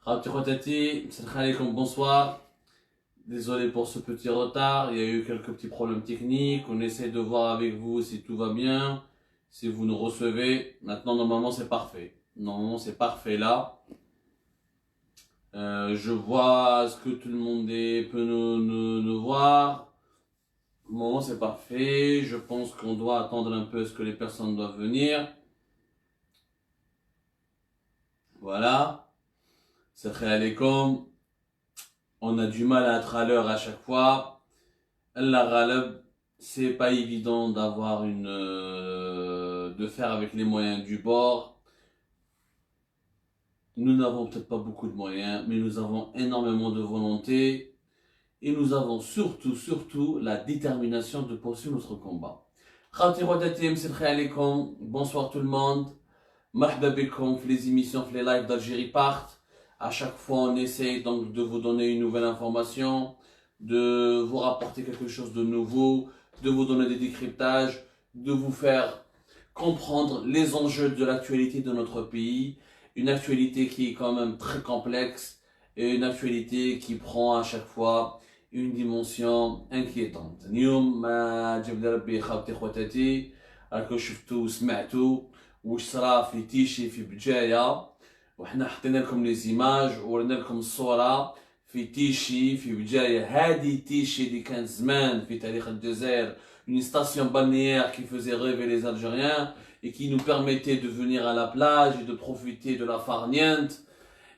Khabti Khotati, salam alaikum, bonsoir. Désolé pour ce petit retard, il y a eu quelques petits problèmes techniques. On essaie de voir avec vous si tout va bien, si vous nous recevez. Maintenant, normalement, c'est parfait. Normalement, c'est parfait là. Je vois ce que tout le monde peut nous voir. Normalement, c'est parfait. Je pense qu'on doit attendre un peu ce que les personnes doivent venir. Voilà. Salam alaikum. On a du mal à être à l'heure à chaque fois. Allah Ghalab, c'est pas évident d'avoir de faire avec les moyens du bord. Nous n'avons peut-être pas beaucoup de moyens, mais nous avons énormément de volonté et nous avons surtout la détermination de poursuivre notre combat. Bonsoir tout le monde. Marhaba bikoum, les émissions, les lives d'Algérie partent. À chaque fois, on essaye donc de vous donner une nouvelle information, de vous rapporter quelque chose de nouveau, de vous donner des décryptages, de vous faire comprendre les enjeux de l'actualité de notre pays. Une actualité qui est quand même très complexe et une actualité qui prend à chaque fois une dimension inquiétante. اليوم ما جاب ربي خاوتي خواتاتي راكم شفتوا وسمعتوا واش صرا في تيشي في بجايه وحنا حطينا لكم لي زيماج وورينا لكم الصوره في تيشي في بجايه. هذه تيشي اللي كان زمان في تاريخ الجزائر une station balnéaire qui faisait rêver les Algériens et qui nous permettait de venir à la plage et de profiter de la farniente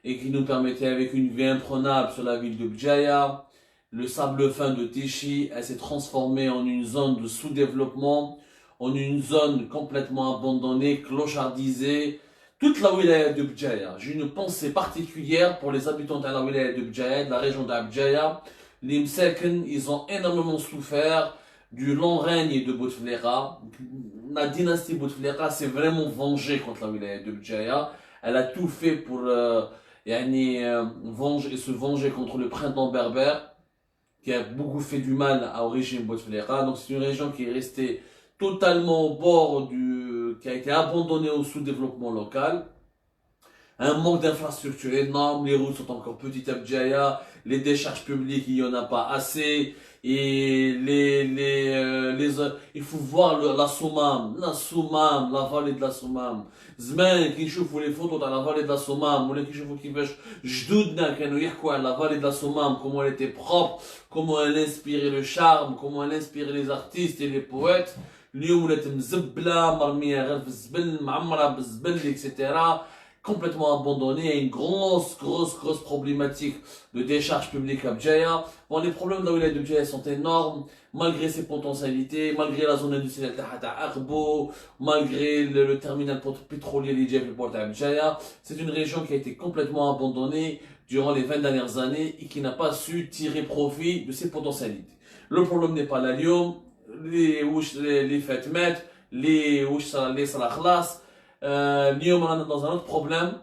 et qui nous permettait avec une vue imprenable sur la ville de Bjaya. Le sable fin de Tichy, elle s'est transformée en une zone de sous-développement, en une zone complètement abandonnée, clochardisée. Toute la wilaya de Bjaya. J'ai une pensée particulière pour les habitants de la wilaya de Bjaya, de la région d'Abjaya. Les Mseken, ils ont énormément souffert du long règne de Bouteflika. La dynastie Bouteflika s'est vraiment vengée contre la wilaya de Bjaya. Elle a tout fait pour se venger contre le printemps berbère, qui a beaucoup fait du mal au régime Bouteflika. Donc c'est une région qui est restée totalement au bord qui a été abandonnée au sous-développement local. Un manque d'infrastructures énorme, les routes sont encore petites à Bjaya, les décharges publiques, il n'y en a pas assez, et il faut voir la Soumam, la vallée de la Soumam. زمان كي نشوفوا les photos dans la vallée de la Soumam, ولا كي نشوفوا كيفاش جدودنا كانوا يحكوا على la vallée de la Soumam, comment elle était propre, comment elle inspirait le charme, comment elle inspirait les artistes et les poètes. اليوم ولات مزبله مرميه غير في الزبل معمره بالزبل etc. Complètement abandonnée. Il y a une grosse problématique de décharge publique à Bjaya. Bon, les problèmes de la wilaya de Bjaya sont énormes, malgré ses potentialités, malgré la zone industrielle de Arbo, malgré le terminal pétrolier de port à Bjaya. C'est une région qui a été complètement abandonnée durant les 20 dernières années et qui n'a pas su tirer profit de ses potentialités. Le problème n'est pas l'allium, les fatmet, les salakhlas. اليوم رانا dans un autre problème.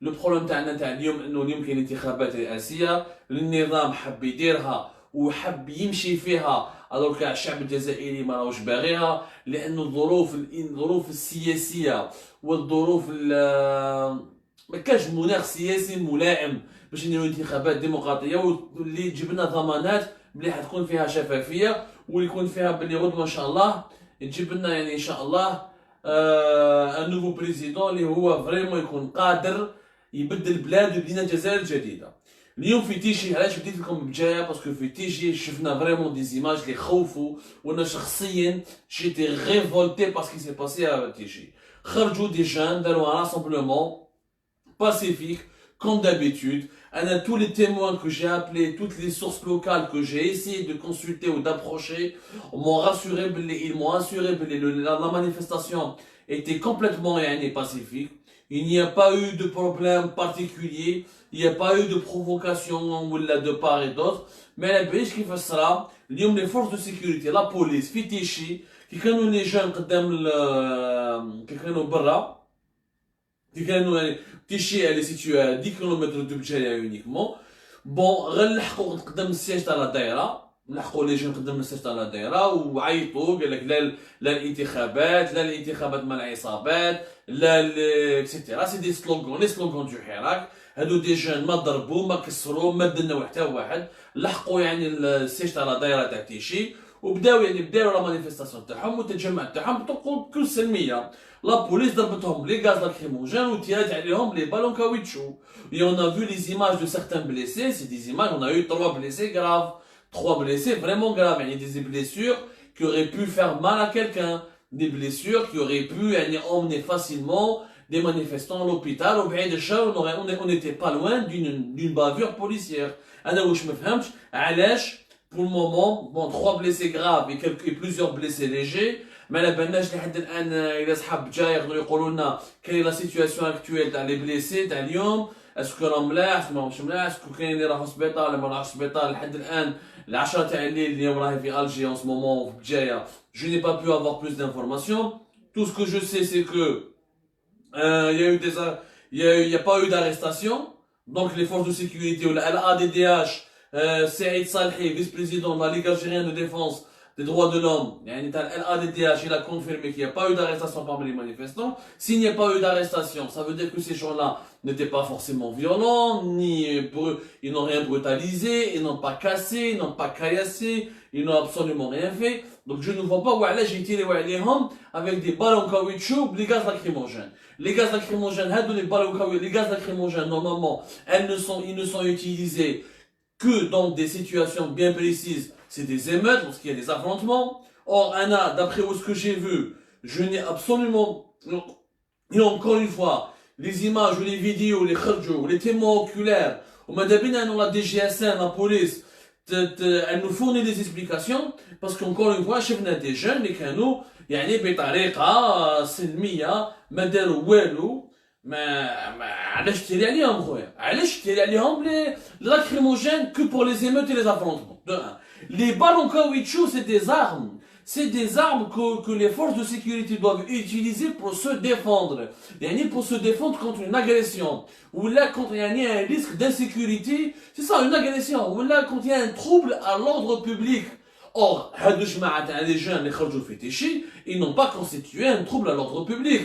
Le problème تاعنا تاع اليوم انه اليوم كاين انتخابات رئاسيه، النظام حب يديرها وحب يمشي فيها alors كاع الشعب الجزائري ما راهوش باغيها، لانه الظروف السياسيه والظروف ما كاش مناخ سياسي ملائم باش نديروا انتخابات ديمقراطيه واللي تجيب لنا ضمانات بلي حتكون فيها شفافيه واللي يكون فيها باللي غدوه ان شاء الله تجيب لنا يعني ان شاء الله ان نوفو بريزيدون اللي هو فريمون يكون قادر يبدل البلاد ويبني الجزائر الجديده. اليوم في تيشي علاش بديت لكم بجايه؟ باسكو في تيشي شفنا فريمون دي زيماج اللي خوفوا، وانا شخصيا جيتي ريفولتي باسكو سي باسي à تيشي. خرجوا دي جان داروا un rassemblement pacifique comme d'habitude. Tous les témoins que j'ai appelés, toutes les sources locales que j'ai essayé de consulter ou d'approcher, ils m'ont assuré que la manifestation était complètement pacifique. Il n'y a pas eu de problème particulier, il n'y a pas eu de provocation de part et d'autre. Mais la bêche qui fait ça, les forces de sécurité, la police, Fitichi, qui كانوا les gens qui كانوا برا, Tichy, elle est située à 10 km de Bjaya uniquement. Bon, غنلحقوا قدام السياج تاع لا دايره، لحقوا لي جون قدام السياج تاع لا دايره وعيطوا قال لك لا الانتخابات مع العصابات، اكسيتيرا. سي دي سلوغون، لي سلوغون دو حراك. هادو دي جون ما ضربوا ما كسروا ما دناو حتى واحد، لحقوا يعني السيج تاع لا دايره تاع تيشي وبداو يعني بداو لا مانيفيستاسيون تاعهم والتجمع تاعهم بكل سلميه. لا بوليس ضربتهم لي غاز لاكريموجين وتيرات عليهم لي بالون كاويتشو. Et on a vu les images de certains blessés, c'est des images, on a eu 3 blessés graves, 3 blessés vraiment graves. Il y a des blessures qui auraient pu faire mal à quelqu'un, des blessures qui auraient pu emmener facilement des manifestants à l'hôpital. On n'était pas loin d'une bavure policière. Pour le moment, bon, 3 blessés graves et plusieurs blessés légers. ما على بالناش لحد الان الى صحاب جاي يقدروا يقولوا لنا كاين لا سيتوياسيون اكطويل تاع لي بليسي تاع اليوم، اسكو راهم ملاح اسكو ماهمش ملاح، اسكو كاين اللي راهو سبيطار ولا ما راهوش سبيطار. لحد الان العشرة تاع الليل اليوم راهي في الجي en ce moment في بجايه. Je n'ai pas pu avoir plus d'informations. Tout ce que je sais c'est que il y a pas eu d'arrestation. Donc les forces de sécurité ou la ADDH, Saïd Salhi, vice-président de la Ligue algérienne de défense des droits de l'homme, l'ADDH, il a confirmé qu'il n'y a pas eu d'arrestation parmi les manifestants. S'il n'y a pas eu d'arrestation, ça veut dire que ces gens-là n'étaient pas forcément violents, ils n'ont rien brutalisé, ils n'ont pas cassé, ils n'ont pas caillassé, ils n'ont absolument rien fait. Donc je ne vois pas où j'ai tiré avec des ballons caoutchouc, les gaz lacrymogènes. Les gaz lacrymogènes, les gaz lacrymogènes, normalement, ils ne sont utilisés que dans des situations bien précises. C'est des émeutes, lorsqu'il y a des affrontements. Or, Anna, d'après ce que j'ai vu, je n'ai absolument... Et encore une fois, les images ou les vidéos, les kharjou, les témoins oculaires, ou madame, la DGSN, la police, elle nous fournit des explications, parce qu'encore une fois, chef des jeunes, les canaux, يعني بطريقة سلمية ما داروا والو. ما علاش تيري عليهم خويا؟ علاش تيري عليهم لي لاكريموجين que pour les émeutes et les affrontements. De un. Les ballons caoutchouc, c'est des armes. C'est des armes que les forces de sécurité doivent utiliser pour se défendre. Pour se défendre contre une agression. Ou là, quand il y a un risque d'insécurité, c'est ça, une agression. Ou là, quand il y a un trouble à l'ordre public. Or, les jeunes, les kharjou fétichi, ils n'ont pas constitué un trouble à l'ordre public.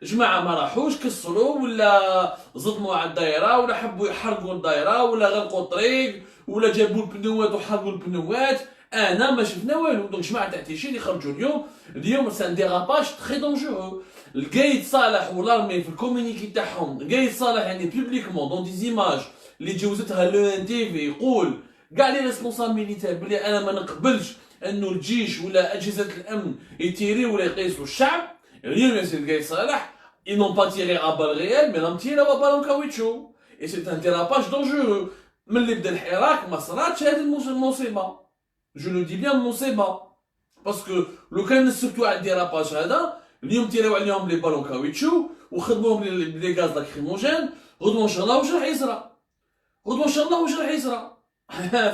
جماعة ما راحوش كسروا ولا زطموا على الدائرة ولا حبوا يحرقوا الدائرة ولا غلقوا الطريق ولا جابوا البنوات وحرقوا البنوات. انا ما شفنا والو. دونك جماعة تاع تيشي اللي خرجوا اليوم سان ديراباج تري دونجورو. القايد صالح والارمي في الكومونيكي تاعهم، القايد صالح يعني بوبليكمون دون دي زيماج اللي جوزتها لو ان تي في يقول كاع لي ريسبونسابل ميليتير بلي انا ما نقبلش انه الجيش ولا اجهزة الامن يتيريو ولا يقيسوا الشعب. اليوم يا سيدي القايد صالح ils n'ont pas tiré à balles réelles, mais ils ont tiré à balles en caoutchouc. Et c'est un dérapage dangereux. Mais les bdel hirak, ma sarat, c'est une mousseba. Je le dis bien mousseba. Parce que le cas surtout à dérapage, ils ont tiré les balles en caoutchouc, ou les gaz lacrymogènes, redouan Inch'Allah ou Jarh Isra. Redouan Inch'Allah ou Jarh Isra.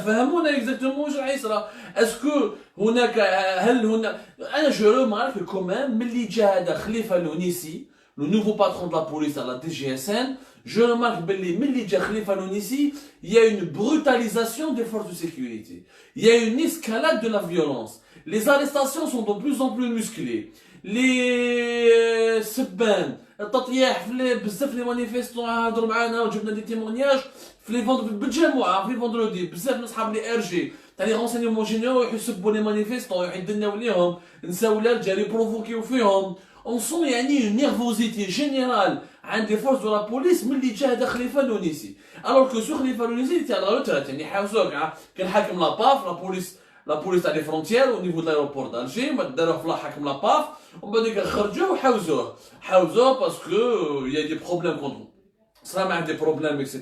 فهمونا exactement واش راح يصرى. اسكو هناك هل هنا انا جو رمارك كومام ملي جا هذا خليفه لونيسي le nouveau patron de la police à la DGSN, je remarque que Khalifa Lonissi, il y a une brutalisation des forces de sécurité. Il y a une escalade de la violence. Les arrestations sont de plus en plus musclées. Les سبان التطياح بزاف لي مانيفيستون هضروا معانا وجبنا دي تيمونياج في لي فوندرودي بالجمعه في فوندرودي بزاف من صحاب لي ار جي تاع لي رونسينيمون جينيرو يحسبوا لي مانيفيستون يحدناو ليهم نساو الرجال يبروفوكيو فيهم. On sent une nervosité générale عند les forces de la police ملي جا هذا خليفه لونيسي. Alors que sur خليفه لونيسي était à la retraite. يعني حاوزوك كان حاكم لاباف la police à les frontières au niveau de l'aéroport d'Alger. بعد داروا في حاكم لاباف ومن بعد خرجوه وحاوزوه parce que il y a des problèmes contre ça m'a des problèmes etc.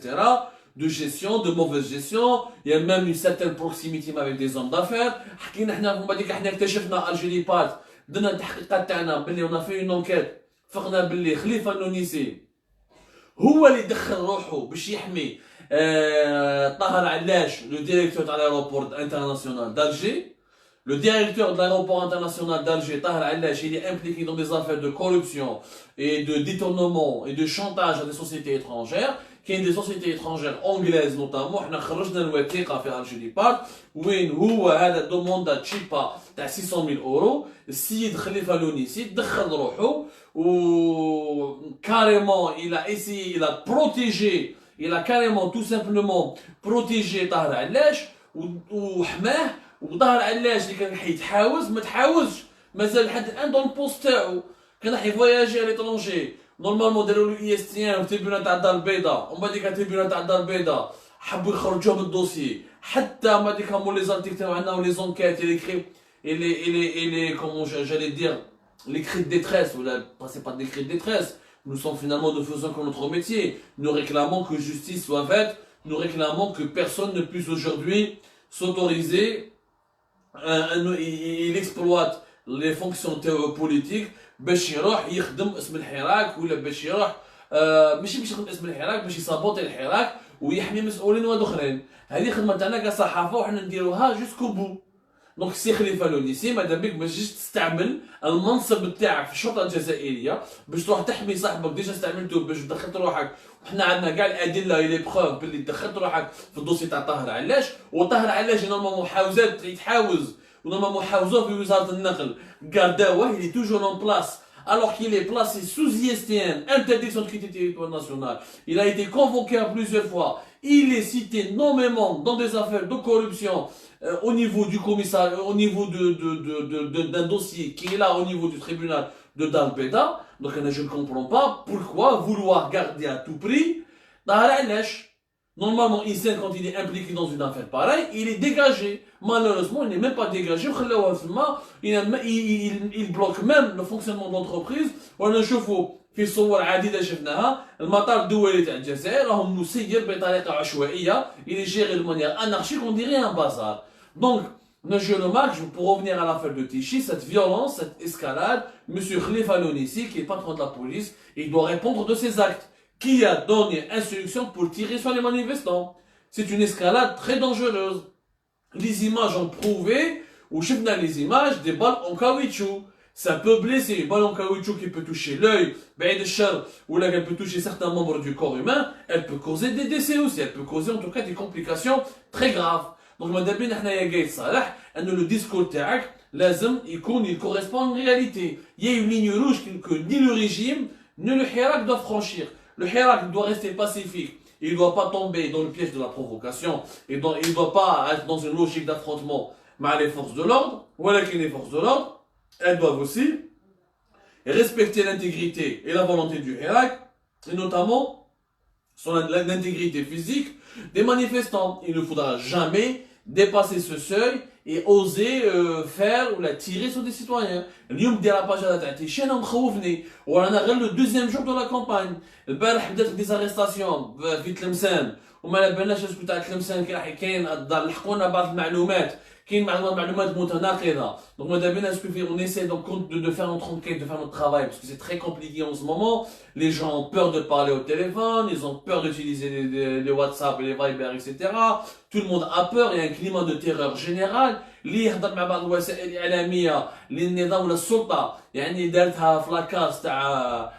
de gestion, de mauvaise gestion. Il y a même une certaine proximité avec des hommes d'affaires. حكينا احنا ومن بعد احنا اكتشفنا الجيري بات درنا التحقيقات تاعنا باللي ونا في اون انكيت فقنا باللي خليفه اللونيسي هو اللي دخل روحه باش يحمي طاهر علاش لو ديريكتور تاع الايروبور انترناسيونال دالجي. Le directeur de l'aéroport international d'Alger, Tahar Allash, il est impliqué dans des affaires de corruption et de détournement et de chantage à des sociétés étrangères. كاين des sociétés étrangères anglaises notamment حنا خرجنا الوثيقه في الجيري بارك وين هو هذا دوموندا تشيبا تاع 600,000 اورو السيد خليفه لونيسي دخل روحه و carrément il a essayé il a protégé il a carrément tout simplement protégé طاهر علاش وحماه وطاهر علاش اللي كان حيتحاوز ما تحاوزش مازال لحد الان دون البوست تاعو كان حيفواياجي على ليترونجي نورمالمون داروا له اي اس تي ان في التريبيونال تاع الدار البيضاء ومن بعد ديك التريبيونال تاع الدار البيضاء حبوا يخرجوه من الدوسي حتى ما ديك هما لي زارتيكل تاعنا ولي زونكيت لي كري لي كومون جالي دير les cris de détresse, ou là, c'est pas des cris de détresse, nous sommes finalement, nous faisons que notre métier, nous réclamons que justice soit faite, nous réclamons que personne ne puisse aujourd'hui s'autoriser, il exploite les fonctions politiques, باش يروح يخدم اسم الحراك ولا باش يروح ماشي باش يخدم اسم الحراك باش يصابوطي الحراك ويحمي مسؤولين واحد اخرين هذه خدمه تاعنا كصحافه وحنا نديروها جوسكو بو دونك سي خليفه لونيسي ماذا بك باش تجي تستعمل المنصب تاعك في الشرطه الجزائريه باش تروح تحمي صاحبك ديجا استعملته باش دخلت روحك وحنا عندنا كاع الادله لي بروف باللي دخلت روحك في الدوسي تاع طاهر علاش وطاهر علاش نورمالمون محاوزات يتحاوز ونورمالمون حاوزوه في وزاره النقل قرداوه il est toujours en place alors qu'il est placé sous ISTN, interdiction de quitter le territoire national. Il a été convoqué à plusieurs fois. Il est cité nommément dans des affaires de corruption au niveau du commissariat, au niveau d'un dossier qui est là au niveau du tribunal de Dalbeda. Donc je ne comprends pas pourquoi vouloir garder à tout prix Tahar Allash. Normalement, ici, quand il est impliqué dans une affaire pareille, il est dégagé. Malheureusement, il n'est même pas dégagé. Il bloque même le fonctionnement de l'entreprise. On a chauffé في صور عديدة شفناها المطار الدولي تاع الجزائر راهم مسير بطريقة عشوائية il est géré de manière anarchique on dirait un bazar donc je remarque pour revenir à l'affaire de Tichy cette violence cette escalade monsieur Khalifa Lonissi qui est patron de la police il doit répondre de ses actes qui a donné instruction pour tirer sur les manifestants. C'est une escalade très dangereuse. Les images ont prouvé, ou je les images, des balles en caoutchouc. Ça peut blesser, une balle en caoutchouc qui peut toucher l'œil, ou là elle peut toucher certains membres du corps humain, elle peut causer des décès aussi, elle peut causer en tout cas des complications très graves. Donc, madame, le discours تاعك لازم il correspond à une réalité. Il y a une ligne rouge que ni le régime, ni le hirak doivent franchir. Le hirak doit rester pacifique. Il ne doit pas tomber dans le piège de la provocation. Il ne doit pas être dans une logique d'affrontement avec les forces de l'ordre. Voilà que les forces de l'ordre, elles doivent aussi respecter l'intégrité et la volonté du hirak, et notamment l'intégrité physique des manifestants. Il ne faudra jamais dépasser ce seuil et oser faire ou la tirer sur des citoyens. اليوم الديراباج هذا تاع تيشي انا مخوفني ورانا غير لو دوزيام جور دو لا كامباني البارح بدات ديزاريستاسيون في تلمسان وما على بالناش اسكو تاع تلمسان كاين لحقونا بعض المعلومات كاين معلومات متناقضه دونك ماذا بينا اسكو on essaie donc de faire notre enquête de faire notre travail parce que c'est très compliqué en ce moment les gens ont peur de parler au téléphone ils ont peur d'utiliser les WhatsApp et les Viber etc tout le monde a peur il y a un climat de terreur général اللي يهضر مع بعض الوسائل الاعلاميه للنظام ولا السلطه يعني دارتها في لاكاس تاع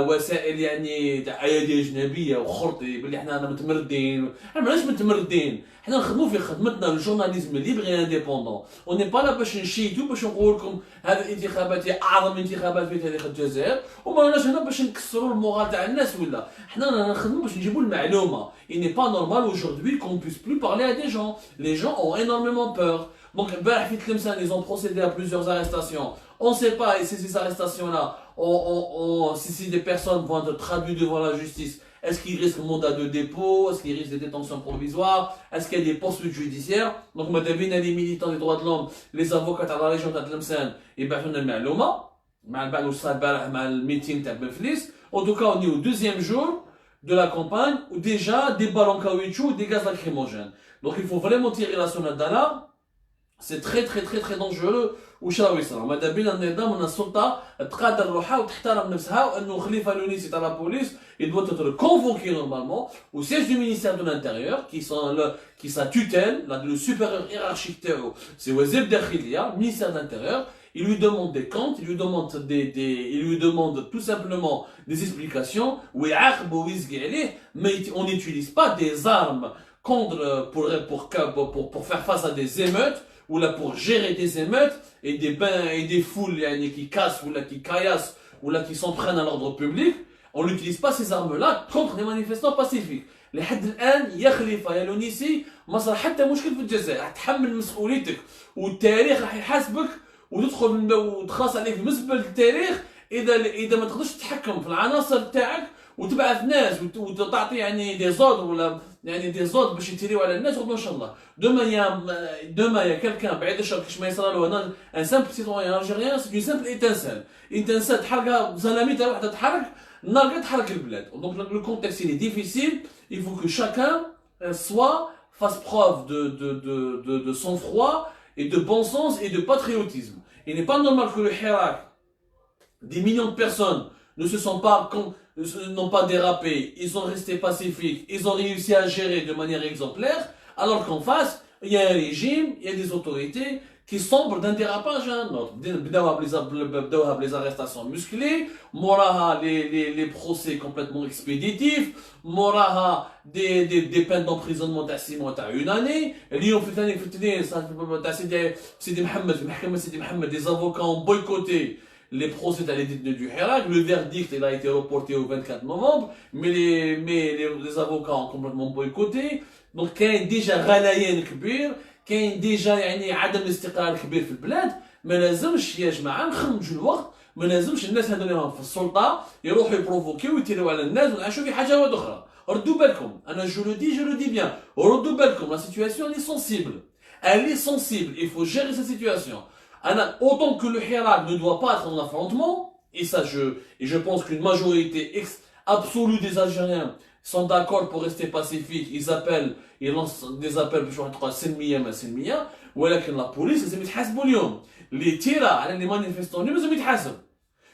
وسائل يعني تاع ايادي اجنبيه وخرطي باللي حنا متمردين حنا ماناش متمردين حنا نخدموا في خدمتنا الجورناليزم ليبر انديبوندون اون ني با لا باش نشيتو باش نقول لكم هذه الانتخابات هي اعظم انتخابات في تاريخ الجزائر وما راناش هنا باش نكسروا المورال تاع الناس ولا حنا رانا نخدموا باش نجيبوا المعلومه il n'est pas normal aujourd'hui qu'on ne puisse plus parler à des gens les gens ont énormément peur. Donc, ils ont procédé à plusieurs arrestations. On ne sait pas, et ces arrestations-là, si des personnes vont être traduites devant la justice, est-ce qu'ils risquent un mandat de dépôt, est-ce qu'ils risquent des détentions provisoires, est-ce qu'il y a des poursuites judiciaires. Donc, madame, les militants des droits de l'homme, les avocats de la région de Tlemcen, ils ont le معلومة, مع le meeting de Benflis. En tout cas, on est au deuxième jour de la campagne, où déjà des balles en caoutchouc, des gaz lacrymogènes. Donc, il faut vraiment tirer la sonnette d'alarme. c'est très dangereux وش راهو يصرى ماذا بينا النظام وان السلطه تقادر روحها وتحترم نفسها وانه خليفه لونيسي تاع لا بوليس il doit être convoqué normalement au siège du ministère de l'Intérieur qui sa tutelle le supérieur hiérarchique Théo c'est Wazir Dakhiliya ministère de l'Intérieur il lui demande des comptes il lui demande tout simplement des explications mais on n'utilise pas des armes contre pour faire face à des émeutes ou là pour gérer des émeutes et des foules qui cassent ou là qui caillassent ou là qui s'en prennent à l'ordre public, on n'utilise pas ces armes-là contre les manifestants pacifiques. لحد الآن يا خليفة يا لونيسي ما صار حتى مشكل في الجزائر راح تحمل مسؤوليتك والتاريخ راح يحاسبك وتدخل وتخلص عليك مزبل التاريخ إذا ما تقدرش تتحكم في العناصر تاعك وتبعث ناس وتعطي يعني دي زود ولا يعني دي زود باش يتيريو على الناس وما شاء الله دوما يا كالكان بعيد الشر كيش ما يصرى له ان سامبل سيتويان الجيريان سي سامبل ايتانسال تحرقها زلاميتها وحده تحرك النار تحرك البلاد دونك لو كونتكست il est difficile il faut que chacun fasse preuve de sang-froid et de bon sens et de patriotisme. Il n'est pas normal que le Hirak, des millions de personnes n'ont pas dérapé, ils sont restés pacifiques, ils ont réussi à gérer de manière exemplaire, alors qu'en face, il y a un régime, il y a des autorités qui sombrent d'un dérapage à un autre. Les arrestations musclées, moraha les procès complètement expéditifs, moraha des peines d'emprisonnement à 6 mois à 1 année, Sidi Mohamed, des avocats ont boycotté les procès dans les détenus du Hirak, le verdict il a été reporté au 24 novembre, mais les avocats ont complètement boycotté. Donc كاين ديجا غليان كبير كاين ديجا يعني عدم الاستقرار كبير في البلاد ما لازمش يا جماعه نخرجوا الوقت ما لازمش الناس هذول في السلطه يروحوا يبروفوكيو ويتيروا على الناس ونعيشوا في حاجه واحده اخرى ردوا بالكم انا جو لو دي بيان ردوا بالكم la situation elle est sensible il faut gérer cette situation autant que le Hirak ne doit pas être en affrontement et je pense qu'une majorité absolue des Algériens sont d'accord pour rester pacifiques, ils lancent des appels pour être سلمية ولكن la police لازم يتحاسبوا اليوم اللي تيرا على les manifestants لازم يتحاسب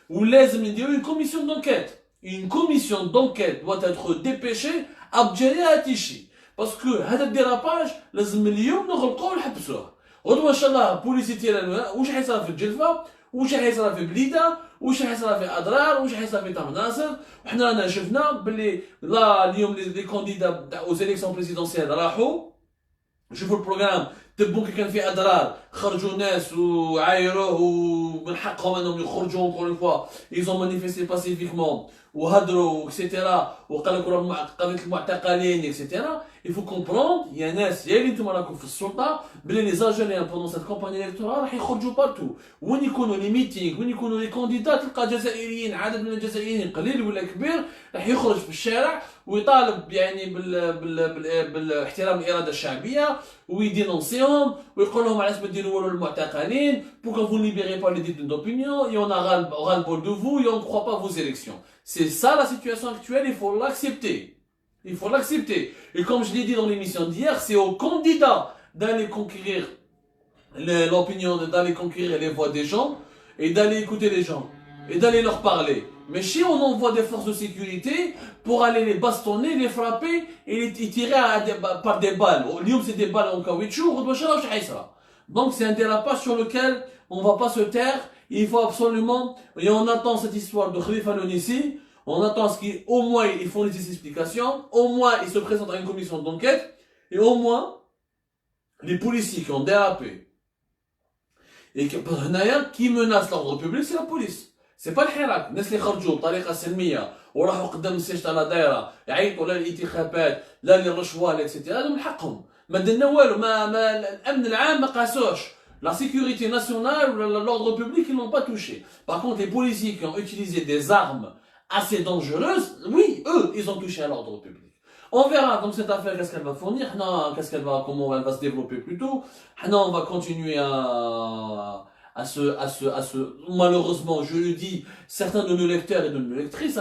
ولازم نديروا une commission d'enquête doit être dépêchée بجريرة هاتيشي باسكو هذا الديراباج لازم اليوم نغلقوه ونحبسوه غدوه ان شاء الله بوليسي تيرا واش حيصرى في الجلفه واش حيصرى في بليده واش حيصرى في اضرار واش حيصرى في طه ناصر وحنا رانا شفنا باللي لا اليوم لي كانديدا او زيليكسيون بريزيدونسيال راحوا شوفوا البروغرام تبون كي كان في اضرار خرجوا ناس وعايروه ومن حقهم انهم يخرجوا اونكور فوا ايزون مانيفيستي باسيفيكمون وهضروا اكسيتيرا وقال لك قضيه المعتقلين اكسيتيرا il faut comprendre يا ناس يا اللي نتوما راكم في السلطه بلي لي زالجيريان بوندون سيت كومباني الكتورال راح يخرجوا بارتو وين يكونوا لي ميتينغ وين يكونوا لي كونديدا تلقى جزائريين عدد من الجزائريين قليل ولا كبير راح يخرج في الشارع ويطالب يعني بالاحترام الاراده الشعبيه ويدينونسيهم ويقول لهم علاش ما ديروا والو المعتقلين pourquoi vous ne libérez pas les détenus d'opinion et on a ras-le-bol de vous et on ne croit pas vos élections. C'est ça la situation actuelle, il faut l'accepter. Il faut l'accepter. Et comme je l'ai dit dans l'émission d'hier, c'est aux candidats d'aller conquérir l'opinion, d'aller conquérir les voix des gens et d'aller écouter les gens et d'aller leur parler. Mais si on envoie des forces de sécurité pour aller les bastonner, les frapper et les tirer par des balles. Au lieu c'est des balles en caoutchouc, donc c'est un dérapage sur lequel on ne va pas se taire. Il faut absolument, et on attend cette histoire de Khalifa Lonissi, on attend ce qu'au moins ils font des explications, au moins ils se présentent à une commission d'enquête, et au moins les policiers qui ont dérapé et qui menacent l'ordre public, c'est la police. C'est pas le Hirak. الناس اللي خرجوا بطريقه سلميه وراحوا قدام السيج تاع لا دايره يعيطوا لا الانتخابات لا للرشوه لا اكسيتيرا هذا من حقهم ما درنا والو ما الامن العام ما قاسوش la sécurité nationale ou l'ordre public ils n'ont pas touché. Par contre les policiers qui ont utilisé des armes assez dangereuses, oui, eux ils ont touché à l'ordre public. On verra donc cette affaire qu'est-ce qu'elle va fournir, comment elle va se développer plutôt. On va continuer malheureusement, je le dis, certains de nos lecteurs et de nos lectrices,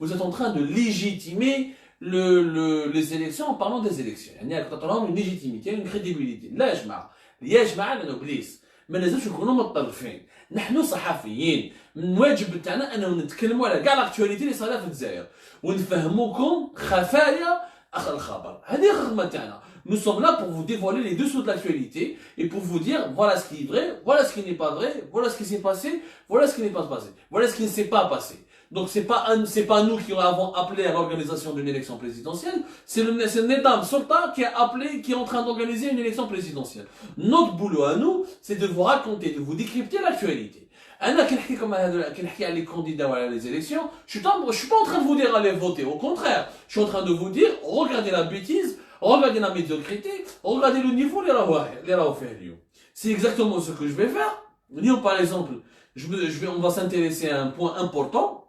vous êtes en train de légitimer les élections en parlant des élections. يعني تعطيهم une légitimité, une crédibilité. لا يا جماعة، يا جماعة لأنه بليس ما لازمش نكونوا متطرفين. نحن صحفيين من الواجب تاعنا انه نتكلموا على كاع لاكتواليتي اللي صايره في الجزائر ونفهموكم خفايا اخر الخبر. هذه الخدمه تاعنا. Nous sommes là pour vous dévoiler les dessous de l'actualité et pour vous dire voilà ce qui est vrai, voilà ce qui n'est pas vrai, voilà ce qui s'est passé, voilà ce qui n'est pas passé, voilà ce qui ne s'est pas passé. Donc c'est pas nous qui avons appelé à l'organisation d'une élection présidentielle, c'est le Nedam Sultan qui a appelé, qui est en train d'organiser une élection présidentielle. Notre boulot à nous, c'est de vous raconter, de vous décrypter l'actualité. أنا كي نحكي على les candidats ou les élections, je suis pas en train de vous dire allez voter, au contraire, je suis en train de vous dire regardez la bêtise, regardez la médiocrité, regardez le niveau les راهو فيه اليوم. C'est exactement ce que je vais faire. اليوم par exemple, on va s'intéresser à un point important.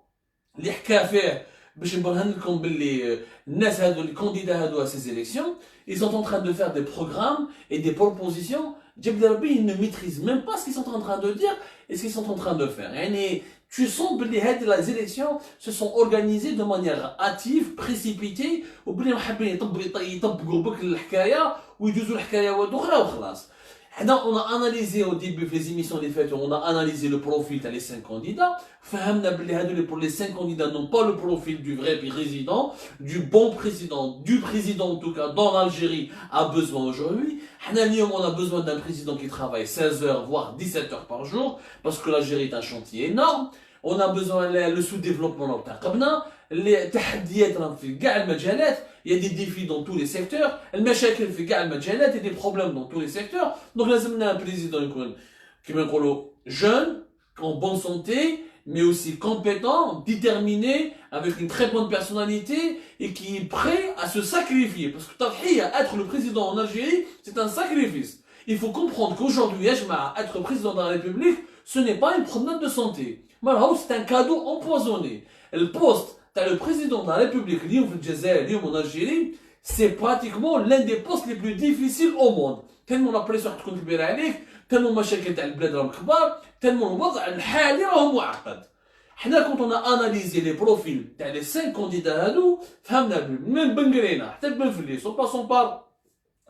اللي حكى فيه باش نبرهن لكم باللي الناس هادو les candidats هادو à ces élections, ils sont en train de faire des programmes et des propositions. Djebel Rabbi, ils ne maîtrisent même pas ce qu'ils sont en train de dire et ce qu'ils sont en train de faire. يعني tu sens que les élections se sont organisées de manière hâtive, précipitée, وبلي محبين يطبقوا بك الحكايه ويجوزوا الحكايه واحده وخلاص. On a analysé au début des émissions des fêtes, on a analysé le profil des 5 candidats. Pour les 5 candidats n'ont pas le profil du vrai président, du bon président, du président en tout cas dans l'Algérie a besoin aujourd'hui. On a besoin d'un président qui travaille 16 heures voire 17 heures par jour parce que l'Algérie est un chantier énorme. On a besoin le sous-développement les تحديات في كاع المجالات. Il y a des défis dans tous les secteurs. المشاكل في كاع المجالات, il y a des problèmes dans tous les secteurs. Donc لازمنا un président كما نقولوا jeune, en bonne santé, mais aussi compétent, déterminé, avec une très bonne personnalité et qui est prêt à se sacrifier. Parce que être le président en Algérie, c'est un sacrifice. Il faut comprendre qu'aujourd'hui, être président de la République, ce n'est pas une promenade de santé. C'est un cadeau empoisonné. Le poste, t'as le président de la République, en Algérie, c'est pratiquement l'un des postes les plus difficiles au monde. Tellement la pression تكون كبيرة عليك, tellement المشاكل تاع البلاد راهم كبار, tellement الوضع الحالي راه معقد. حنا quand on a analysé les profils تاع les 5 candidats هادو, فهمنا من بن قرينة حتى بن فليس, وباسون بار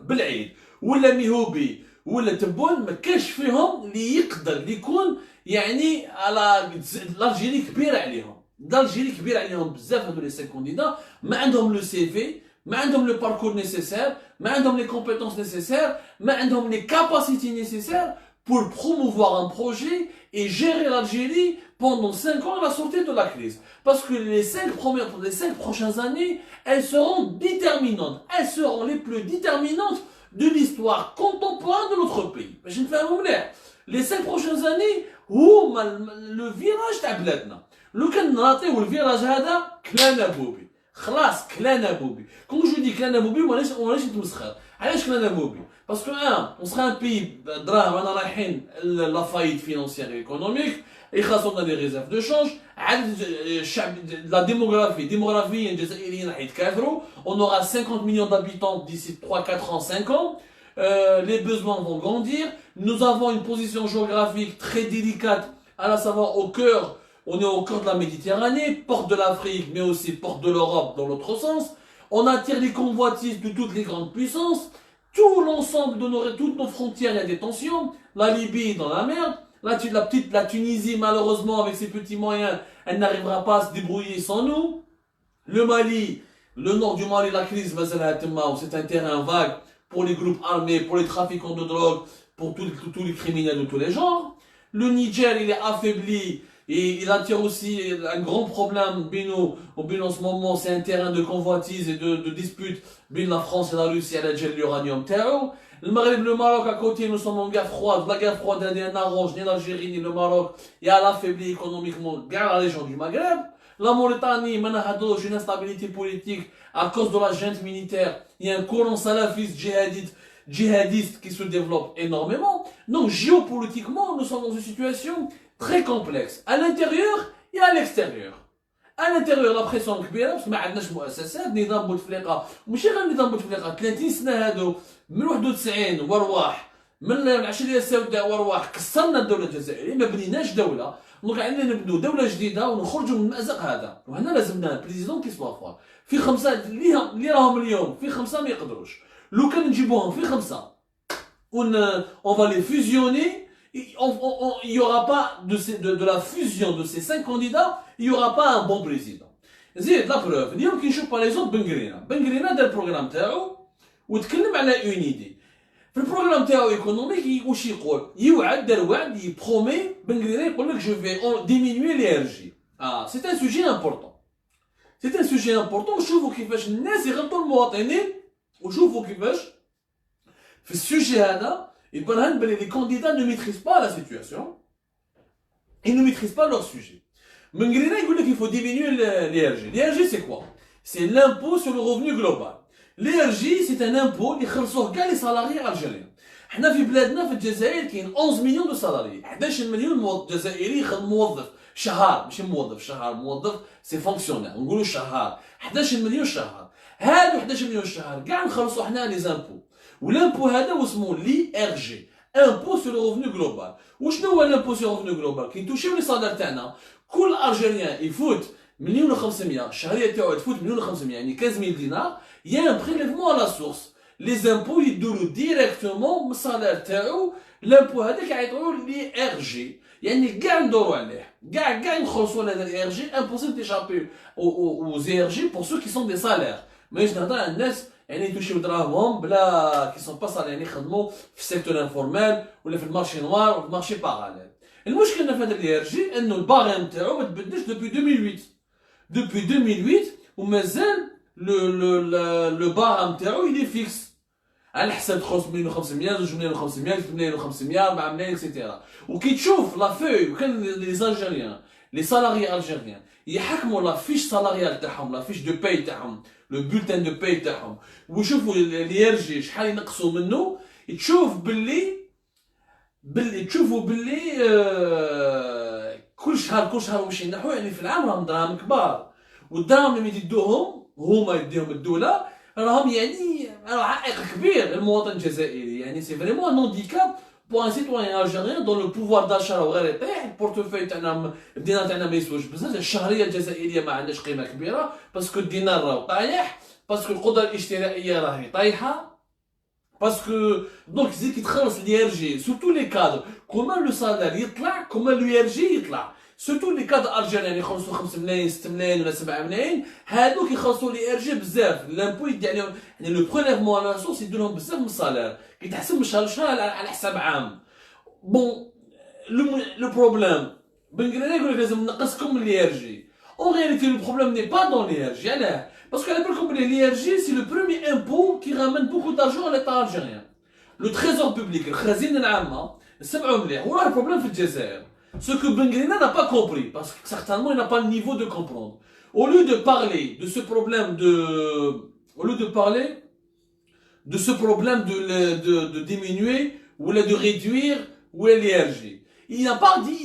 بالعيد ولا ميهوبي ولا تبون, ما كاش فيهم اللي يقدر يكون يعني على الجيري كبيرة عليهم. L'Algérie كبير عليهم بزاف هادو les 5 candidats, ما عندهم le CV, ما عندهم le parcours nécessaire, ما عندهم les compétences nécessaires, ما عندهم les capacités nécessaires pour promouvoir un projet et gérer l'Algérie pendant 5 ans à la sortie de la crise. Parce que les 5 prochaines années, elles seront déterminantes. Elles seront les plus déterminantes de l'histoire contemporaine de notre pays. Je ne fais un مليح. Les 5 prochaines années, هما le virage تاع بلادنا. لو كان نعطيو الفيراج هذا كلانا بوبي, خلاص كلانا بوبي. كون جو دي كلانا بوبي ماناش نتمسخر. علاش كلانا بوبي؟ باسكو on sera un pays دراهم رانا رايحين لا فايت فينانسيير ايكونوميك, يخاصونا لي ريزيرف دو شونج, عدد الشعب لا ديموغرافيا الجزائريين راح يتكاثروا, on aura 50 millions d'habitants d'ici 3-4 ans, 5 ans. Les besoins vont grandir. Nous avons une position géographique très délicate, à savoir on est au cœur de la Méditerranée, porte de l'Afrique, mais aussi porte de l'Europe dans l'autre sens. On attire les convoitises de toutes les grandes puissances. Tout l'ensemble de toutes nos frontières, il y a des tensions. La Libye est dans la merde. La Tunisie, malheureusement, avec ses petits moyens, elle n'arrivera pas à se débrouiller sans nous. Le Mali, le nord du Mali, la crise, c'est un terrain vague pour les groupes armés, pour les trafiquants de drogue, pour tous les criminels de tous les genres. Le Niger, il est affaibli. Et il attire aussi un grand problème, en ce moment, c'est un terrain de convoitise et de dispute, la France et la Russie, elle a l'uranium terreau. Le Maroc à côté, nous sommes en guerre froide, la guerre froide, elle n'arrange ni l'Algérie ni le Maroc, et elle affaiblit économiquement la région du Maghreb. La Mauritanie, maintenant, une instabilité politique à cause de la junte militaire, il y a un courant salafiste djihadiste qui se développe énormément. Donc, géopolitiquement, nous sommes dans une situation très complexe, à l'intérieur et à l'extérieur. À l'intérieur, la pression كبيرة, parce que ما عندناش مؤسسات, نظام بوتفليقة, ماشي غير نظام بوتفليقة, 30 سنة هادو, من 91 وارواح, من العشرية السوداء وارواح, كسرنا الدولة الجزائرية, ما بنيناش دولة, دونك عندنا نبدو دوله جديده ونخرجوا من المازق هذا، وهنا لازمنا بريزيدون كي سوا فور في خمسه اللي راهم اليوم في خمسه ما يقدروش. لو كان نجيبوهم في خمسه on va les fusionner, il n'y aura pas de la fusion de ces 5 candidats, il n'y aura pas un bon président. زيد لا بروف اليوم كي نشوف باغ بن غرينا دار البروغرام تاعو وتكلم على اون ايدي. في البروغرام تاعو ايكونوميك واش يقول؟ يوعد دار وعد يبرومي بن غرينا يقول لك جو في ديمينوي ليرجي. سي ان سوجي امبورطون، سي ان سوجي امبورطون. شوفوا كيفاش الناس يغلطوا المواطنين، وشوفوا كيفاش في السوجي هذا يبان بلي لي كانديدا ne maîtrisent pas la situation, ils ne maîtrisent pas leur sujet. Ben Grina il dit qu'il faut diminuer l'ERG. L'ERG c'est quoi? C'est l'impôt sur le revenu global. L'ERG c'est un impôt qui خلصوه كاع les salariés algériens. حنا في بلادنا في الجزائر كاين 11 مليون دو سالاري، 11 مليون جزائري يخدم موظف شهر، ماشي موظف شهر، موظف سي فونكسيونير، نقولوا شهر، 11 مليون شهر. هادو 11 مليون شهر كاع نخلصوا حنا لي زامبو. والامبو هذا واسمو لي ار جي، امبو سور لو ريفونو جلوبال. وشنو هو الامبو سور ريفونو جلوبال؟ كي نتوشيو لي صالير تاعنا كل ارجينيان يفوت 1,500,000 الشهريه تاعو تفوت 1,500,000 يعني 15,000 دينار، يا ان بريليفمون على سورس. لي زامبو يدولو ديريكتومون من الصالير تاعو، الامبو هذاك يعيطولو لي ار جي، يعني كاع ندورو عليه، كاع نخلصوا على لي ار جي. امبوسيبل ديشابي او زي ار جي بور سو كي سون دي سالير. ماهيش نهضر على الناس يعني يتوشيو دراهمهم بلا كي سون با سالير، يعني يخدموا في السيكتور انفورمال ولا في المارشي نوار ولا في المارشي باراليل. المشكل في هذا الاي ار جي انه الباريم تاعو ما تبدلش دوبي 2008 دوبي 2008 ومازال لو بارام تاعو يلي فيكس على حساب 5,500,000 2,500,000 8,500,000 4 ملايين اكسيتيرا. وكي تشوف لا فوي وكان لي زالجيريان لي سالاري الجيريان يحكموا لا فيش سالاريال تاعهم، لا فيش دو باي تاعهم، لو بولتان دو باي تاعهم، ويشوفوا لي ار جي شحال ينقصوا منه، تشوف باللي تشوفوا باللي كل شهر واش ينحوا، يعني في العام راهم دراهم كبار. والدراهم اللي يدوهم هما يديهم الدوله راهم يعني عائق كبير للمواطن الجزائري. يعني سي فريمون ان هانديكاب بور ان سيتويان الجيريان دون لو بوفوار داشا راهو غير يطيح، البورتوفاي تاعنا الدينار تاعنا ما يسواش بزاف، الشهريه الجزائريه ما عندهاش قيمه كبيره باسكو الدينار راهو طايح، باسكو القدره الاشترائيه راهي طايحه، باسكو دونك زيد كي تخلص لي ار جي سورتو لي كادر كومان لو سالير يطلع، كومان لو ار جي يطلع، سورتو لي كادر الجيريان يخلصوا 5 ملايين 6 ملايين ولا 7 ملايين، هادوك يخلصوا لي ار جي بزاف، لامبو يدي عليهم يعني لو بريليفمون على سورس يدير لهم بزاف من السالير، كي تحسب من شهر لشهر على حساب عام. بون لو بروبليم بن غرينا يقول لك لازم نقصكم لي ار جي. En réalité, le problème n'est pas dans l'ERG. Parce qu'à l'époque, l'ERG, c'est le premier impôt qui ramène beaucoup d'argent à l'État algérien. Le trésor public, le khazine al-amma, c'est le problème في الجزائر. Ce que Ben Grina n'a pas compris, parce que certainement il n'a pas le niveau de comprendre. Au lieu de parler de ce problème de diminuer ou de réduire ou l'ERG, il n'a pas dit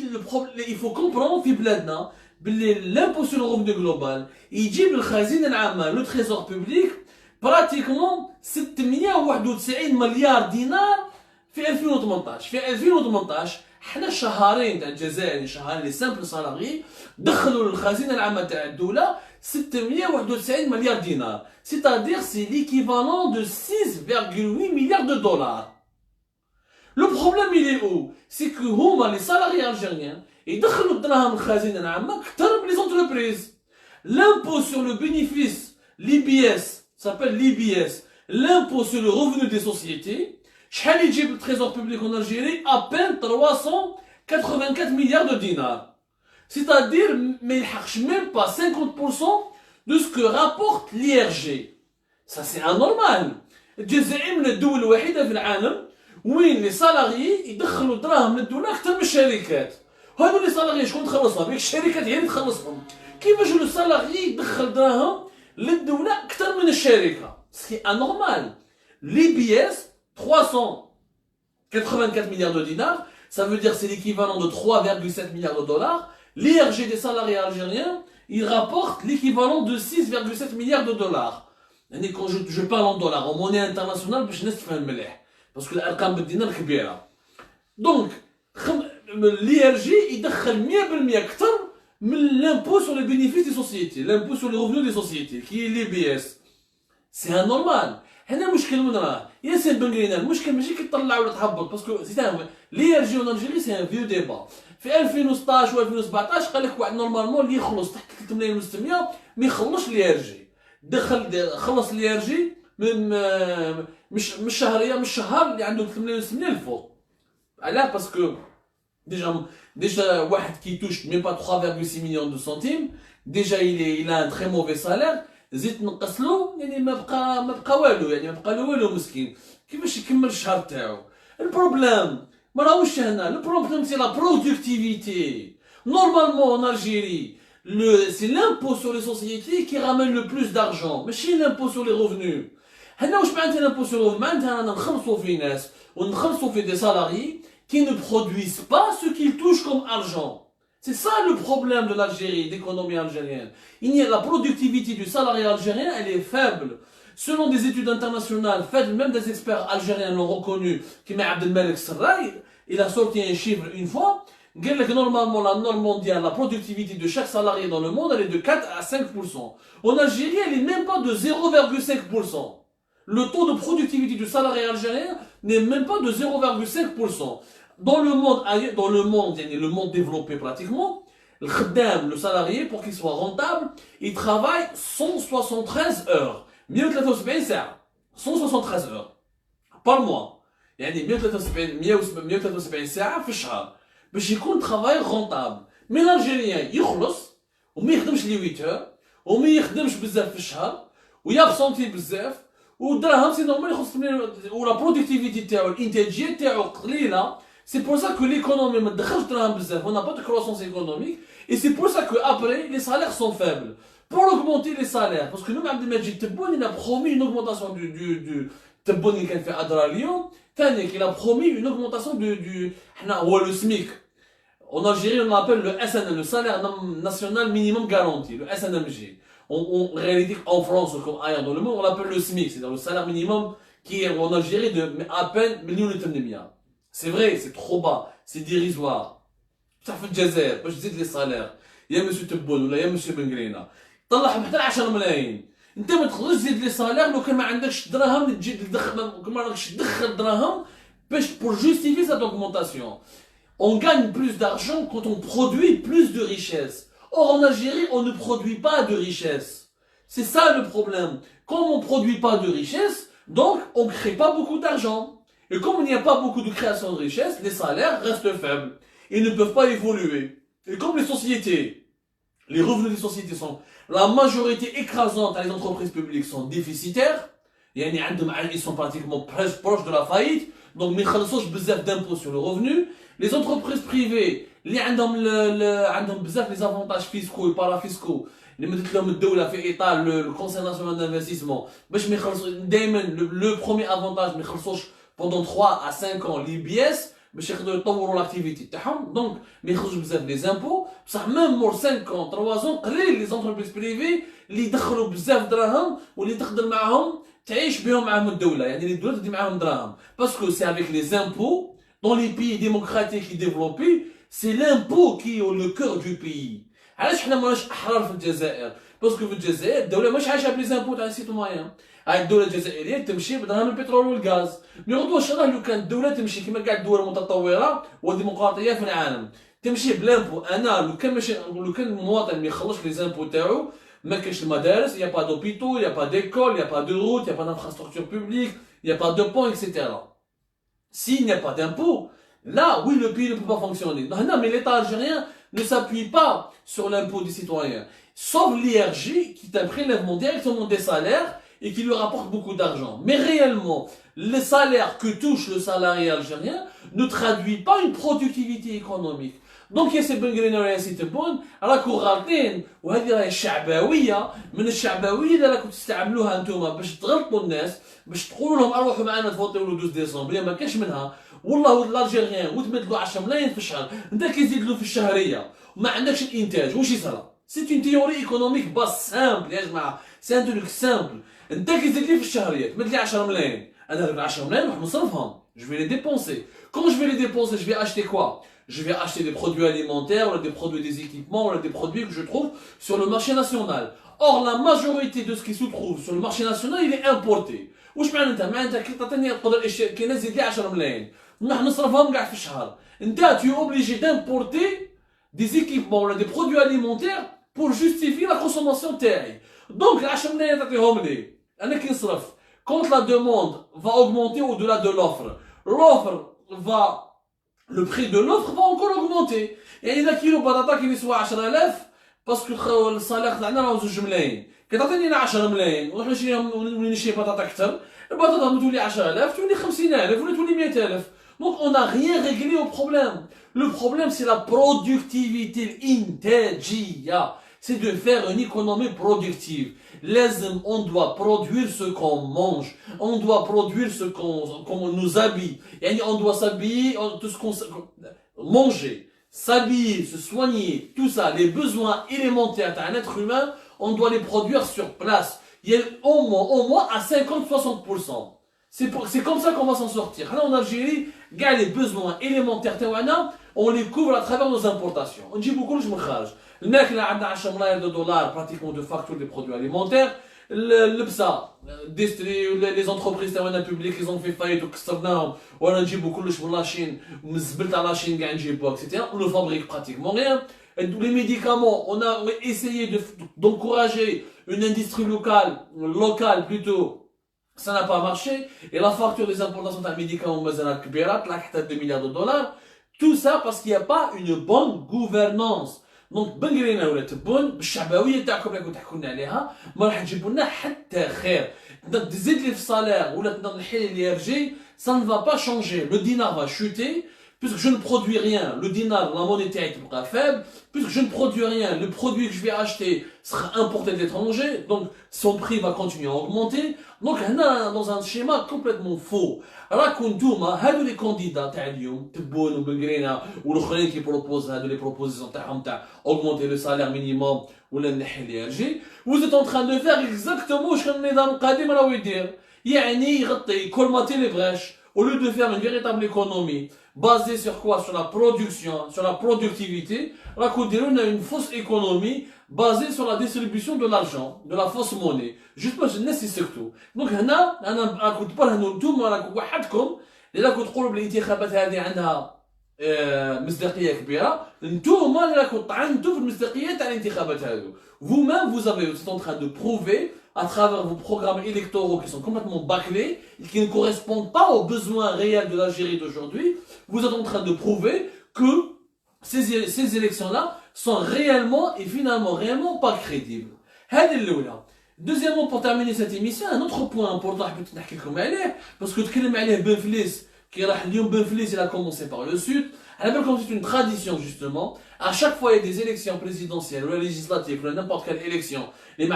il faut comprendre في بلادنا l'impôt sur le revenu global يجيب الخزينة العامة لو تريزور بوبليك براتيكمون 691 مليار دينار في 2018. في 2018 حنا شهرين تاع الجزائر، شهرين لي سامبل سالاري دخلوا للخزينة العامة تاع الدولة 691 مليار دينار، c'est-à-dire c'est l'équivalent de 6,8 milliards de dollars. Le problème il est où? C'est que هما les salariés algériens يدخلوا الدراهم الخزينة العامة أكثر من les entreprises. L'impôt sur le bénéfice, l'IBS, s'appelle l'IBS, l'impôt sur le revenu des sociétés, شحال يجيب le trésor public en Algérie? À peine 384 milliards de dinars. C'est-à-dire, mais il ne même pas 50% de ce que rapporte l'IRG. Ça c'est anormal. الجزائر من الدول الوحيدة في العالم وين les salariés يدخلوا دراهم للدولة أكثر من الشركات. هادو لي سالاري شكون تخلصهم؟ هذيك الشركات هي اللي تخلصهم. كيفاش لو سالاري يدخل دراهم للدولة أكثر من الشركة؟ سي انورمال. لي بي اس 384 milliards de dinars, ça veut dire c'est l'équivalent de 3,7 milliards de dollars. L'IRG des salariés algériens, il rapporte l'équivalent de 6,7 milliards de dollars. يعني quand je parle en dollars, en monnaie internationale باش الناس تفهم مليح. Parce que الأرقام بالدينار كبيرة. Donc l'IRG يدخل 100% اكثر من l'impôt sur les bénéfices des sociétés, l'impôt sur les revenus des sociétés qui est l'IBS. سي نورمال. هنا المشكل من راه يا سي بن غرينا، المشكل ماشي كيطلع ولا تهبط، باسكو سي لي ار جي اون الجيري سي ان فيو ديبا. في 2016 و 2017 قال لك واحد نورمالمون اللي يخلص تحت 3 ملايين و600 ما يخلصش لي ار جي، خلص لي ار جي مش شهريه، مش شهر اللي عنده 3 ملايين و600 الفوق. علاه؟ باسكو déjà واحد qui touche même pas 3,6 millions de centimes, déjà il a un très mauvais salaire. زيد تنقص له يعني ما بقى والو، يعني ما بقى له والو مسكين، كيفاش يكمل الشهر تاعو؟ البروبليم ما راهوش هنا، البروبليم سي لا برودكتيفيتي. نورمالمون en Algérie c'est l'impôt sur les sociétés qui ramène le plus d'argent، ماشي l'impôt sur les revenus. هنا واش معناتها l'impôt sur les revenus؟ معناتها رانا نخلصوا في ناس ونخلصوا في دي salariés qui ne produisent pas ce qu'ils touchent comme argent. C'est ça le problème de l'Algérie, de l'économie algérienne. La productivité du salarié algérien, elle est faible. Selon des études internationales faites, même des experts algériens l'ont reconnu, comme Abdelmalek Serraï, il a sorti un chiffre une fois, que normalement la norme mondiale, la productivité de chaque salarié dans le monde, elle est de 4 à 5%. En Algérie, elle n'est même pas de 0,5%. Le taux de productivité du salarié algérien n'est même pas de 0,5%. Dans le monde, le monde développé pratiquement, le salarié, pour qu'il soit rentable, il travaille 173 heures. 173 heures par mois. يعني 173 ساعة في الشهر باش يكون travail rentable. Mais l'Algérien يخلص وما يخدمش لي 8 heures وما يخدمش بزاف في الشهر ويابسونتي بزاف والدراهم سي نورمال يخلص ولا برودكتيفيتي تاعو الانتاجية تاعو قليلة. C'est pour ça que l'économie ما تدخلش دراهم بزاف، on n'a pas de croissance économique, et c'est pour ça que après les salaires sont faibles. Pour augmenter les salaires, parce que nous Abdelmajid Tebboune il a promis une augmentation du Tebboune اللي كان في أدرا اليوم، ثاني il a promis une augmentation du حنا هو le SMIC. En Algérie on appelle le SNM, le salaire national minimum garanti, le SNMG. En réalité en France comme ailleurs dans le monde on l'appelle le SMIC, c'est-à-dire le salaire minimum qui est en Algérie de à peine 1,8 million. C'est vrai, c'est trop bas, c'est dérisoire. بصح في الجزائر باش تزيد لي صالير يا مسيو تبون ولا يا مسيو بن غرينا طلعهم حتى 10 ملايين، انت ما تقدرش تزيد لي صالير لو كان ما عندكش دراهم تجي تدخل، ما راكش تدخل دراهم باش pour justifier cette augmentation. On gagne plus d'argent quand on produit plus de richesse. Or en Algérie, on ne produit pas de richesse. C'est ça le problème. Comme on ne produit pas de richesse, donc on ne crée pas beaucoup d'argent. Et comme il n'y a pas beaucoup de création de richesse, les salaires restent faibles. Ils ne peuvent pas évoluer. Et comme les sociétés, les revenus des sociétés sont, la majorité écrasante des entreprises publiques sont déficitaires, ils sont pratiquement proches de la faillite, donc ils ne besoin d'impôts sur le revenu. Les entreprises privées, les avantages fiscaux et parafiscaux, le Conseil national d'investissement, le premier avantage, pendant 3 à 5 ans l'IBS باش يقدروا يطوروا لاكتيفيتي تاعهم، دونك ما يخرجوش بزاف لي زامبو. بصح ميم مور 5 ans 3 ans قليل لي زونتربريز بريفي اللي يدخلوا بزاف دراهم واللي تقدر معاهم تعيش بهم معاهم الدوله، يعني اللي الدوله تدي معاهم دراهم، باسكو سي افيك لي زامبو dans les pays démocratiques et développés, c'est l'impôt qui est le cœur du pays. علاش حنا ماناش احرار في الجزائر؟ باسكو في الجزائر الدوله مش عايشه بلي زامبو تاع السيتويان. هاي الدوله الجزائريه تمشي بدراهم البترول والغاز. ما يغدوش راه لو كان الدوله تمشي كما كاع الدول المتطوره والديمقراطيه في العالم تمشي بلامبو. انا لو كان المواطن ما يخلصش لي زامبو تاعو ما كاينش المدارس، يا با دوبيتو، يا با ديكول، يا با دو روت، يا با d'infrastructure publique, يا با دو بون etc. S'il n'y a pas d'impôt, là oui le pays ne peut pas fonctionner. Non mais l'État algérien ne s'appuie pas sur l'impôt des citoyens, sauf l'IRG qui est un prélèvement directement des salaires et qui lui rapporte beaucoup d'argent. Mais réellement, le salaire que touche le salarié algérien ne traduit pas une productivité économique. Donc يا سي بن غرينا ويا سي تبون راكو غالطين، وهذه راهي الشعبويه من الشعبويه اللي راكم تستعملوها انتوما باش تغلطوا الناس، باش تقولوا لهم اروحوا معنا تفوتوا له 12 ديسمبر. ما كاش منها والله. الالجيريان وتمد له 10 ملايين في الشهر، انت كيزيد له في الشهريه وما عندكش الانتاج، واش يصرى؟ سي اون تيوري ايكونوميك باس سامبل يا جماعه، سي ان تروك سامبل. انت كيزيد لي في الشهريه تمد لي 10 ملايين، انا هذوك 10 ملايين نروح نصرفهم، Je vais les dépenser. Quand je vais les dépenser, je vais acheter quoi? Je vais acheter des produits alimentaires, ou des produits des équipements, ou des produits que je trouve sur le marché national. Or, la majorité de ce qui se trouve sur le marché national, il est importé. واش معناتها كي تعطيني يقدر كي نزيد لي 10 ملايين نروح نصرفهم كاع في الشهر انت tu es obligé d'importer des équipements ou des produits alimentaires pour justifier la consommation تاعي. Donc 10 ملايين تعطيهم لي انا كي نصرف quand la demande va augmenter au-delà de l'offre va le prix de l'offre va encore augmenter. يعني اذا كيلو بطاطا كي يسوى 10000 باسكو الصالير تاعنا راهو 2 ملايين كي تعطيني انا 10 ملايين ونروح نشري بطاطا اكثر البطاطا تولي 10000 تولي 50000 ولا تولي 100000. Donc on n'a rien réglé au problème. Le problème c'est la productivité الانتاجية. C'est de faire une économie productive. On doit produire ce qu'on mange. On doit produire ce qu'on nous habille. Et on doit s'habiller, tout ce qu'on manger, s'habiller, se soigner, tout ça, les besoins élémentaires d'un être humain, on doit les produire sur place. Il y a au moins à 50-60%. C'est comme ça qu'on va s'en sortir. Là en Algérie, les besoins élémentaires, on les couvre à travers nos importations. On dit beaucoup de choses. On a 10 milliards de dollars pratiquement de facture des produits alimentaires. Les entreprises publiques, ils ont fait faillite on a dit beaucoup de choses la Chine, la Chine, etc. On ne fabrique pratiquement rien. Et tous les médicaments, on a essayé d'encourager une industrie locale plutôt. Ça n'a pas marché. Et la facture des importations de médicaments, là, 2 milliards de dollars. Tout ça parce qu'il n'y a pas une bonne gouvernance. Donc, بنقرينا ولا تبون بالشعبويه تاعكم اللي كنتوا تحكوا لنا عليها ما راح تجيبوا لنا حتى خير. تزيد لي في الصالير ولا تنحي لي يرجي ça ne va pas changer. Le dinar va chuter puisque je ne produis rien. Le dinar, la monnaie تبقى faible puisque je ne produis rien. Le produit que je vais acheter sera importé de l'étranger, donc son prix va continuer à augmenter. Donc on est dans un schéma complètement faux. راكم نتوما هادو لي كانديدا تاع اليوم تبون وبنقرينا والاخرين كي بروبوز هادو لي بروبوزيسيون تاعهم تاع augmenter le salaire minimum ولا نحي لي يرجي. Vous êtes en train de faire exactement واش كان النظام القديم راهو يدير. يعني يغطي colmater les brèches au lieu de faire une véritable économie basée sur quoi? Sur la production, sur la productivité. راكم ديروا لنا une fausse économie basée sur la distribution de l'argent, de la fausse monnaie. Juste باش الناس يسكتوا. دونك هنا انا راكم تبرهنوا نتوما راكم وحدكم اللي راكم تقولوا بالانتخابات هذه عندها مصداقيه كبيره نتوما اللي راكم طعنتوا في المصداقيه تاع الانتخابات هذو. Vous-même vous êtes en train de prouver à travers vos programmes électoraux qui sont complètement bâclés et qui ne correspondent pas aux besoins réels de l'Algérie d'aujourd'hui, vous êtes en train de prouver que ces élections-là sont réellement et finalement réellement pas crédibles. Deuxièmement, pour terminer cette émission, un autre point important parce que il a commencé par le sud. Comme c'est une tradition justement, à chaque fois il y a des élections présidentielles ou législatives ou n'importe quelle élection, les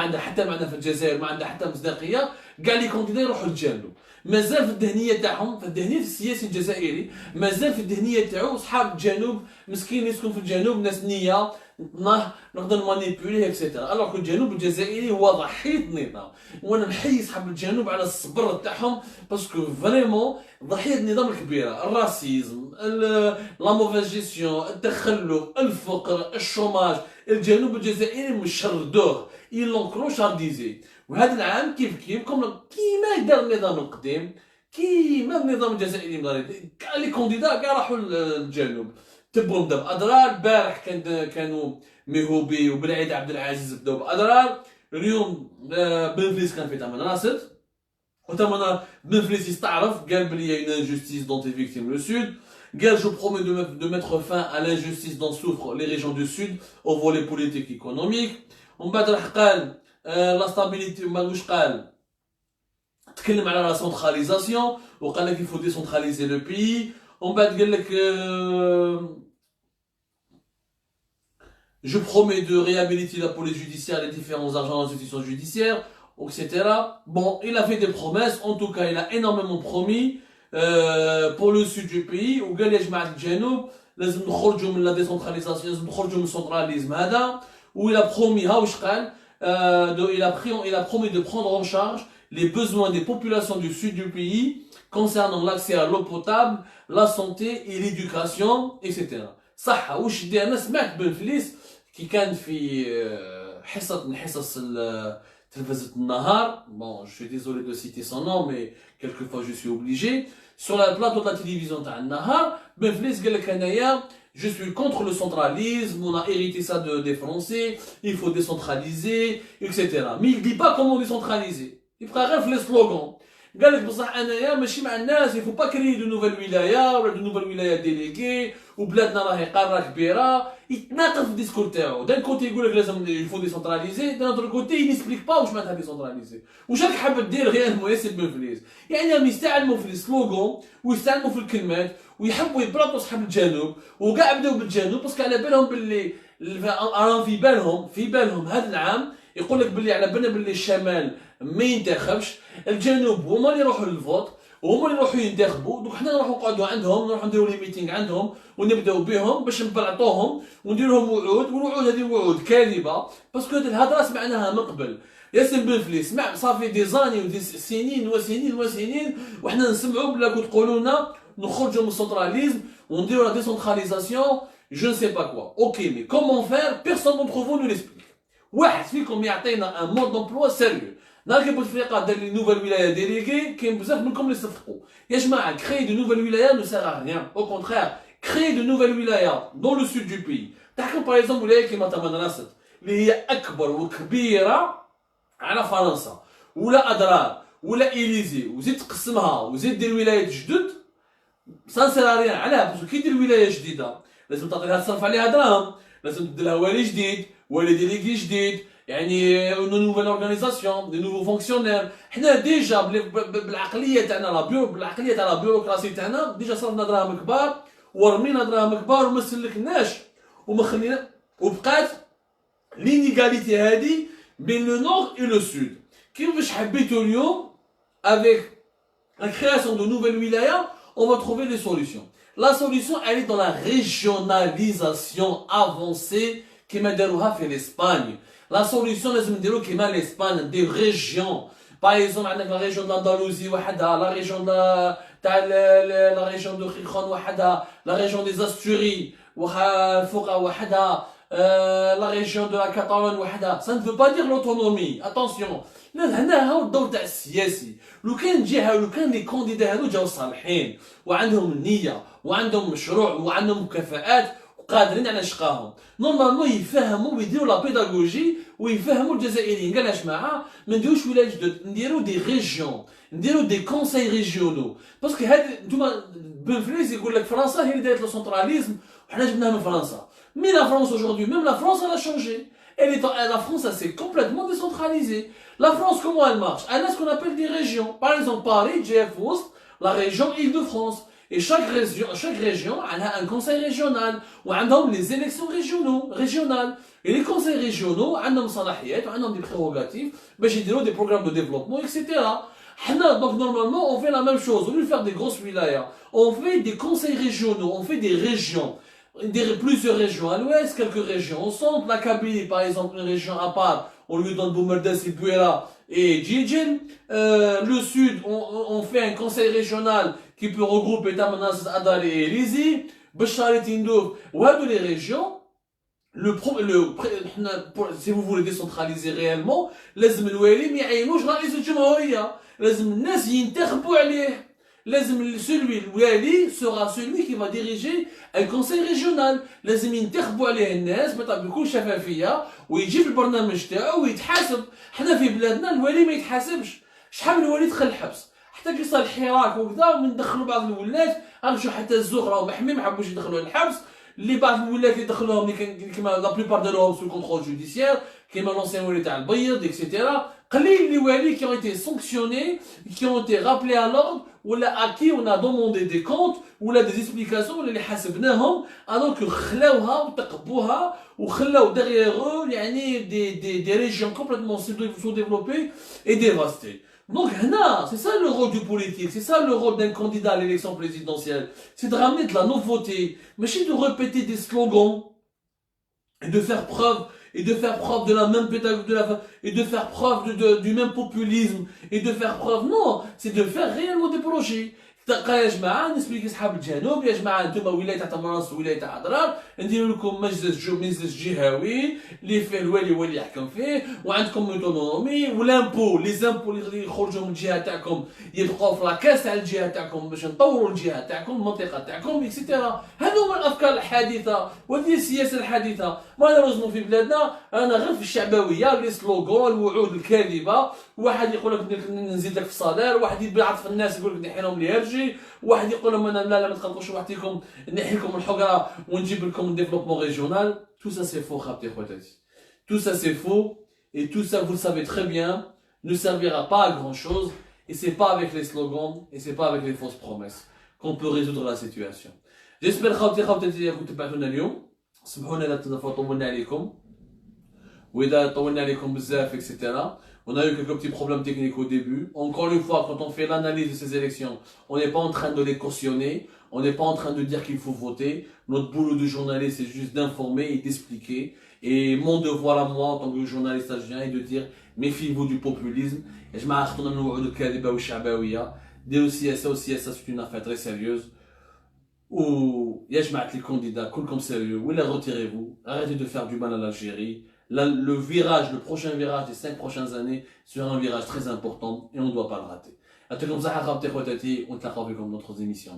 candidats يروحوا يتجلوا. مازال في الذهنيه تاعهم في الذهنيه السياسي الجزائري مازال في الذهنيه تاعو صحاب الجنوب مسكين يسكن في الجنوب ناس نيه نقدر مانيبيوليه اكسيتيرا. الوغ الجنوب الجزائري هو ضحيه النظام وانا نحيي صحاب الجنوب على الصبر تاعهم باسكو فريمون ضحيه النظام الكبيره الراسيزم لا موفيز جيستيون التخلف الفقر الشوماج. الجنوب الجزائري مشردوه ils l'ont clochardisé. وهذا العام كيف كيما دار النظام القديم كيما النظام الجزائري كاع لي كونديدا كاع راحوا للجنوب تبوا بداو باضرار. البارح كانوا مهوبي وبالعيد عبد العزيز بداو باضرار. اليوم بنفليس كان في تمن راصد وتمن بنفليس يستعرف قال بلي une injustice dont est victime le sud. قال je promets de mettre fin à l'injustice dont souffrent les régions du sud au volet politique et économique. ومن بعد راح قال لا ستابيليتي واش قال تكلم على لا سنتراليزاسيون وقال لك يفو ديسنتراليزي لو بيي. ومن بعد قال لك je promets de réhabiliter la police judiciaire les différents agents d'institutions judiciaires etc. Bon, il a fait des promesses, en tout cas il a énormément promis pour le sud du pays. وقال يا جماعة الجنوب لازم نخرجوا من لا ديسنتراليزاسيون لازم نخرجوا من السنتراليزم هذا. Où il a promis, il a promis de prendre en charge les besoins des populations du sud du pays concernant l'accès à l'eau potable, la santé et l'éducation, etc. صح واش دي انا سمعت بن فليس كي كان في حصة من حصص تلفزة النهار, bon je suis désolé de citer son nom mais quelquefois je suis obligé, sur la plateau de la télévision تاع النهار بن فليس قال لك انايا je suis contre le centralisme, on a hérité ça des Français, il faut décentraliser, etc. Mais il ne dit pas comment décentraliser. Il prend rien les slogans. قال لك بصح انايا ماشي مع الناس, il faut pas créer de nouvelles wilayas ولا de nouvelles wilayas déléguées وبلادنا راهي قاره كبيره, يتناقض في الديسكور تاعو. دان كوتي يقول لك لازم il faut décentraliser, d'un autre côté il n'explique pas واش معناتها décentraliser. واش راك حاب دير غير ياسر بن فليس؟ يعني راهم يستعلموا في السلوغون ويستعلموا في الكلمات ويحبوا يبلاطوا صحاب الجنوب, وكاع بداو بالجنوب باسكو على بالهم باللي راهم في بالهم هذا العام يقول لك باللي على بالنا باللي الشمال ما ينتخبش, الجنوب هما اللي يروحوا للفوت وهما اللي يروحوا ينتخبوا. دوك حنا نروحوا نقعدوا عندهم, نروحوا نديروا لي ميتينغ عندهم ونبداو بهم باش نبلعطوهم وندير لهم وعود, والوعود هذه وعود كاذبه باسكو هذه الهضره سمعناها من قبل. ياسر بن فليس سمع صافي دي زاني ودي سنين وسنين وحنا نسمعوا بلا تقولوا لنا نخرجوا من السنتراليزم ونديروا لا ديسنتراليزاسيون je ne sais pas quoi. Ok, mais comment faire? Personne d'entre vous ne l'explique. واحد فيكم يعطينا un mode d'emploi sérieux. نهار بوتفليقه دار لي نوفيل ولايه ديليغي, كاين بزاف منكم اللي صفقوا. يا جماعه créer de nouvelles wilayas ne sert à rien. Au contraire, créer de nouvelles wilayas dans le sud du pays. تحكم par exemple ولايه كيما تمنراست اللي هي اكبر وكبيره على فرنسا ولا اضرار ولا اليزي, وزيد تقسمها وزيد دير ولايات جدد, سان سير ا ريان. علاه؟ باسكو كي دير ولايه جديده لازم تعطي لها تصرف عليها دراهم, لازم تدير لها والي جديد, والي ديليغي جديد, يعني اون نوفيل اورغانيزاسيون, دي نوفو فونكسيونير. حنا ديجا بالعقليه تاعنا بالعقليه تاع لا بيروقراسي تاعنا ديجا صرفنا دراهم كبار ورمينا دراهم كبار وما سلكناش وما خلينا, وبقات لينيغاليتي هذه بين لو نور اي لو سود. كيفاش حبيتو اليوم avec la création de nouvelles wilayas on va trouver des solutions. La solution elle est dans la régionalisation avancée كما داروها في l'Espagne. La solution لازم نديرو كيما l'Espagne, des régions. Par exemple عندك la région d'Andalousie وحدها, la région تاع la région de Gijón وحدها, la région des Asturies فوقها وحدها, la région de la Catalogne وحدها. Ça ne veut pas dire l'autonomie, attention. هنا هاو الدور تاع السياسي. لو كان جهه لو كان لي كونديدا هذو جاو صالحين وعندهم النيه وعندهم مشروع وعندهم كفاءات وقادرين على شقاهم, نورمالمون يفهموا ويديروا لا بيداغوجي ويفهموا الجزائريين. قال اش معاه ما نديروش ولايات جدد, نديروا دي ريجيون, نديروا دي كونساي ريجيونو. باسكو هاد نتوما بن فليس يقول لك فرنسا هي اللي دارت لو سنتراليزم وحنا جبناها من فرنسا. مي لا فرنسا aujourd'hui, même la France elle a changé. La France elle s'est complètement décentralisée. La France comment elle marche? Elle a ce qu'on appelle des régions. Par exemple Paris, GF Ouest, la région Île-de-France. Et chaque région elle a un conseil régional ou les élections régionales. Et les conseils régionaux ont des صلاحيات ont des prérogatives باش يديروا des programmes de développement, etc. Donc normalement on fait la même chose. Au lieu de faire des grosses wilayas, on fait des conseils régionaux, on fait des régions. Plusieurs régions à l'ouest, quelques régions au centre. La Kabylie par exemple, une région à part, on lui donne Boumerdès et Bouera et Djidjin. Le sud on fait un conseil régional qui peut regrouper Tamanas, Adal et Elizi, Béchar et Tindouf, ou les régions. Si vous voulez décentraliser réellement, لازم الوالي ما يعينوش رئيس الجمهورية, لازم الناس ينتخبوا عليه. الوالي sera celui qui va diriger un conseil régional. لازم ينتخبوا عليه الناس بكل شفافية ويجي في البرنامج تاعو ويتحاسب. حنا في بلادنا الوالي ما يتحاسبش. شحال من والي دخل الحبس حتى كي صار الحراك وكذا وندخلوا بعض الولاد غنمشيو حتى الزغره ومحمي ما حبوش يدخلوا الحبس. اللي بعض الولاد اللي دخلوهم كيما لا بليبار داروهم سو كونترول جوديسيير كيما لونسيان والي تاع البيض اكسيتيرا. قليل لي والي qui ont été sanctionnés, qui ont été rappelés à l'ordre ولا à qui on a demandé des comptes ولا des explications ولا اللي حاسبناهم alors que خلاوها وتقبوها وخلاو derrière eux يعني des régions complètement sous-développées et dévastées. Donc c'est ça le rôle du politique, c'est ça le rôle d'un candidat à l'élection présidentielle, c'est de ramener de la nouveauté, mais de répéter des slogans et de faire preuve et de faire preuve de la même pédagogie, et de faire preuve du même populisme, et de faire preuve, non, c'est de faire réellement des projets. يا جماعه نسبيك اصحاب الجنوب، يا جماعه انتم ولايه تاع تمراس ولايه تاع اضرار، ندير لكم مجلس جهوي اللي فيه الوالي هو اللي يحكم فيه، وعندكم اوتونومي ولامبو لي زامبو اللي يخرجوا من الجهه تاعكم يبقاو في لاكاس تاع الجهه تاعكم باش نطوروا الجهه تاعكم المنطقه تاعكم اكسيتيرا. هذو هما الافكار الحديثه وهذه السياسه الحديثه. مالوريزمون في بلادنا انا غير في الشعبويه لي سلوغون الوعود الكاذبه، واحد يقول لك نزيد لك في الصدر، واحد يبعث في الناس يقول لك نحي لهم الهرجي، واحد يقول لهم انا لا ما تقلقوش وحديكم نحي لكم الحقره ونجيب لكم الديفلوبمون ريجيونال. Tout ça c'est faux خاطي خواتاتي. Tout ça c'est faux et tout ça vous le savez très bien ne servira pas à grand chose et c'est pas avec les slogans et c'est pas avec les fausses promesses qu'on peut résoudre la situation. J'espère خواتاتي راكم تبعتونا اليوم. سمحونا اذا طولنا عليكم وإذا طولنا عليكم بزاف etc. On a eu quelques petits problèmes techniques au début. Encore une fois, quand on fait l'analyse de ces élections, on n'est pas en train de les cautionner, on n'est pas en train de dire qu'il faut voter. Notre boulot de journaliste, c'est juste d'informer et d'expliquer. Et mon devoir à moi, en tant que journaliste algérien, est de dire, méfiez-vous du populisme. Et je m'arrête dans le Kadiba ou Shabaouia. Dire aussi à ça, c'est une affaire très sérieuse. Ou, il y a les candidats, cool comme sérieux, ou retirez-vous, arrêtez de faire du mal à l'Algérie. Le virage, le prochain virage des 5 prochaines années sera un virage très important et on ne doit pas le rater. À tout comme ça, on te comme d'autres émissions.